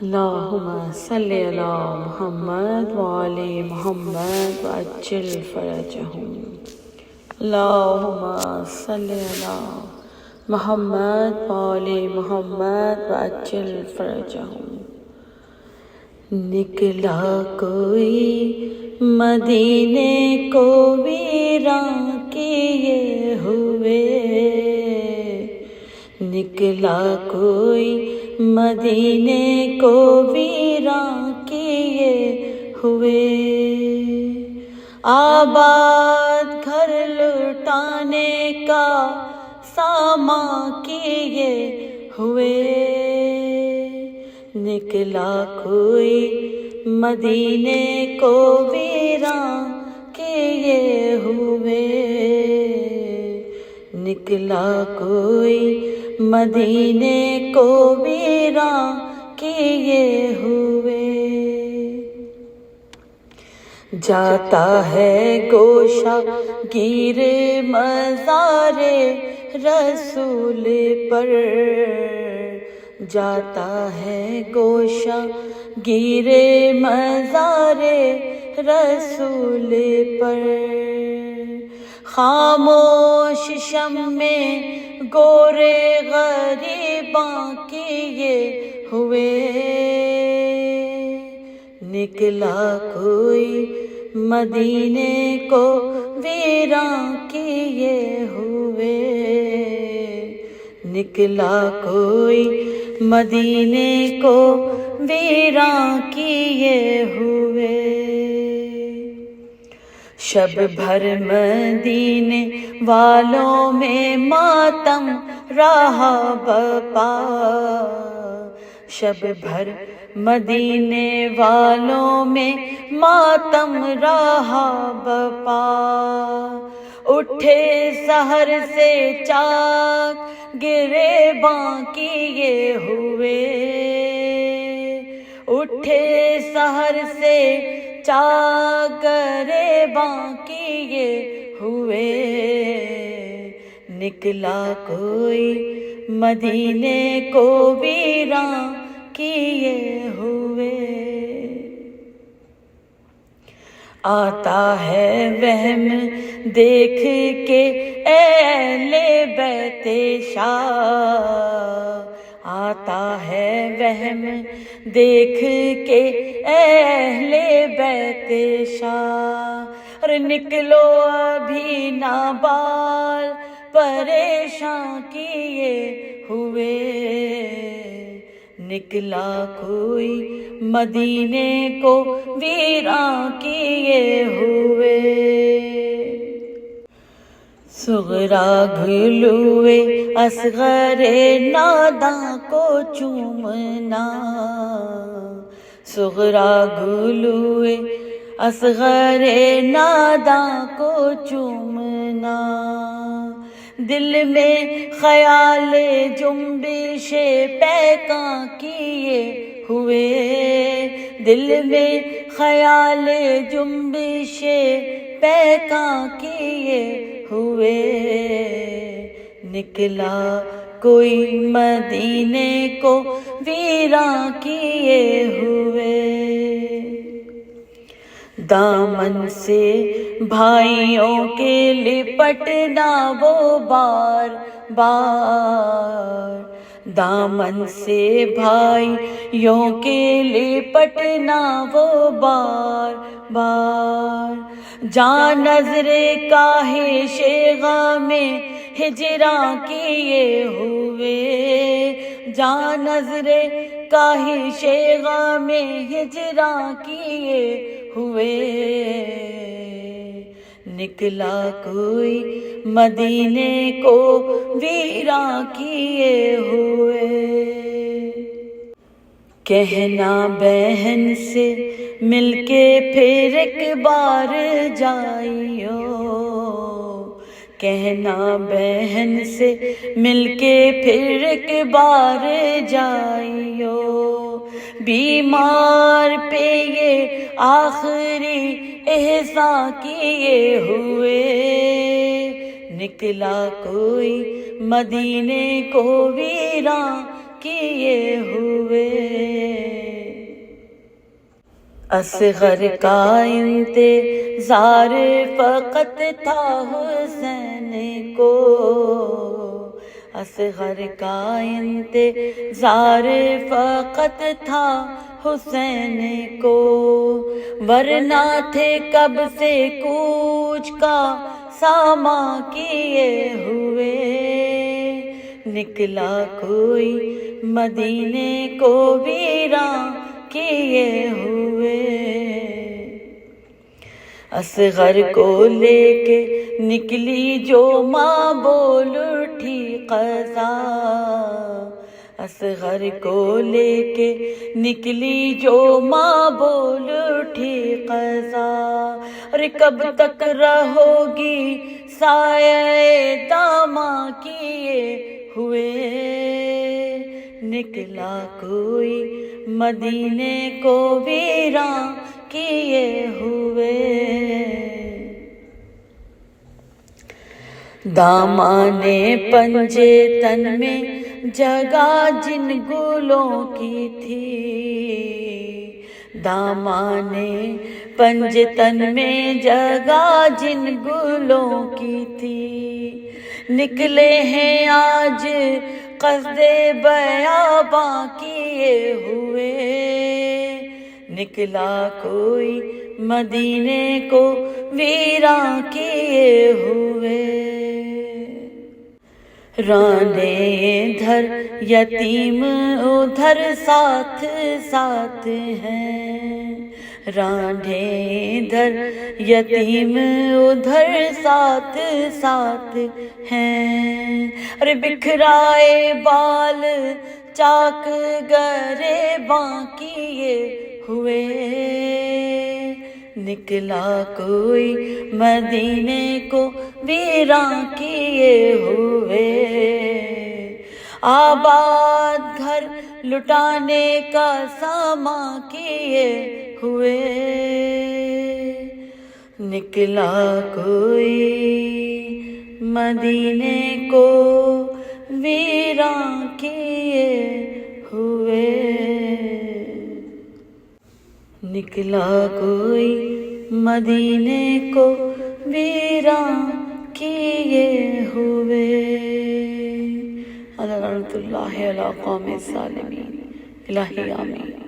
اللهم صل على محمد وآل محمد وعجل فرجهم. اللهم صل على محمد وآل محمد وعجل فرجهم. نکلا کوئی مدینے کو ویراں کیے ہوئے، نکلا کوئی مدینے کو ویراں کیے ہوئے، آباد گھر لٹانے کا سامان کیے ہوئے، نکلا کوئی مدینے کو ویراں کیے ہوئے، نکلا کوئی مدینے کو ویراں کیے ہوئے، جاتا ہے گوشہ گیر مزار رسول پر، جاتا ہے گوشہ گیر مزار رسول پر، خاموش شمع گورے غریباں کیے ہوئے، نکلا کوئی مدینے کو ویراں کیے ہوئے، نکلا کوئی مدینے کو ویراں کیے ہوئے، شب بھر مدینے والوں میں ماتم رہا بپا، شب بھر مدینے والوں میں ماتم رہا بپا، اٹھے سحر سے چاک گریباں کیے ہوئے، اٹھے سحر سے چاک گریباں کیے ہوئے، نکلا کوئی مدینے کو ویراں کیے ہوئے، آتا ہے وہم دیکھ کے اہل بیت شاہ، آتا ہے وہم دیکھ کے اہل بیت شاہ، اور نکلو ابھی نہ بال پریشان کیے ہوئے، نکلا کوئی مدینے کو ویراں کیے ہوئے، صغرا گھلوئے اصغر ناداں کو چومنا، صغرا گھلوئے اصغر ناداں کو چومنا، دل میں خیال جنبش پیکاں کیے ہوئے، دل میں خیال جنبش پیکاں کیے ہوئے، نکلا کوئی مدینے کو ویراں کیے ہوئے، دامن سے بھائیوں کے لپٹنا وہ بار بار، دامن سے بھائیوں کے لپٹنا وہ بار بار، جان نظر کاہش غم ہجراں کیے ہوئے، جان نظر کاہش غم ہجراں کیے ہوئے، نکلا کوئی مدینے کو ویراں کیے ہوئے، کہنا بہن سے مل کے پھر ایک بار جائیو، کہنا بہن سے مل کے پھر ایک بار جائیو، بیمار پہ یہ آخری احسان کیے ہوئے، نکلا کوئی مدینے کو ویراں کیے ہوئے اصغر کا انتظار فقط تھا حسین کو، اصغر کا انتظار فقط تھا حسین کو، ورنہ تھے کب سے کوچ کا ساماں کیے ہوئے، نکلا کوئی مدینے کو ویراں کیے ہوئے۔ اصغر کو لے کے نکلی جو ماں بول اٹھی قضا، اصغر کو لے کے نکلی جو ماں بول اٹھی قضا، اور کب تک رہو گی سایہ داماں کیے ہوئے، نکلا کوئی مدینے کو ویراں کیے ہوئے۔ دامانے پنجے تن میں جگہ جن گلوں کی تھی، دامانے پنجے تن میں جگہ جن گلوں کی تھی، نکلے ہیں آج قصد بیاباں کیے ہوئے، نکلا کوئی مدینے کو ویراں کیے ہوئے۔ رانے ادھر یتیم ادھر ساتھ ساتھ ہیں، رانے ادھر یتیم ادھر ساتھ ساتھ ہیں، ارے بکھرائے بال چاک گریباں کیے ہوئے، نکلا کوئی مدینے کو ویراں کیے ہوئے۔ آباد گھر لٹانے کا ساماں کیے ہوئے، نکلا کوئی مدینے کو ویراں کیے ہوئے، نکلا کوئی مدینے کو ویراں کیے ہوئے۔ رحمۃ اللہ علی قوم الظالمین۔ الہی آمین۔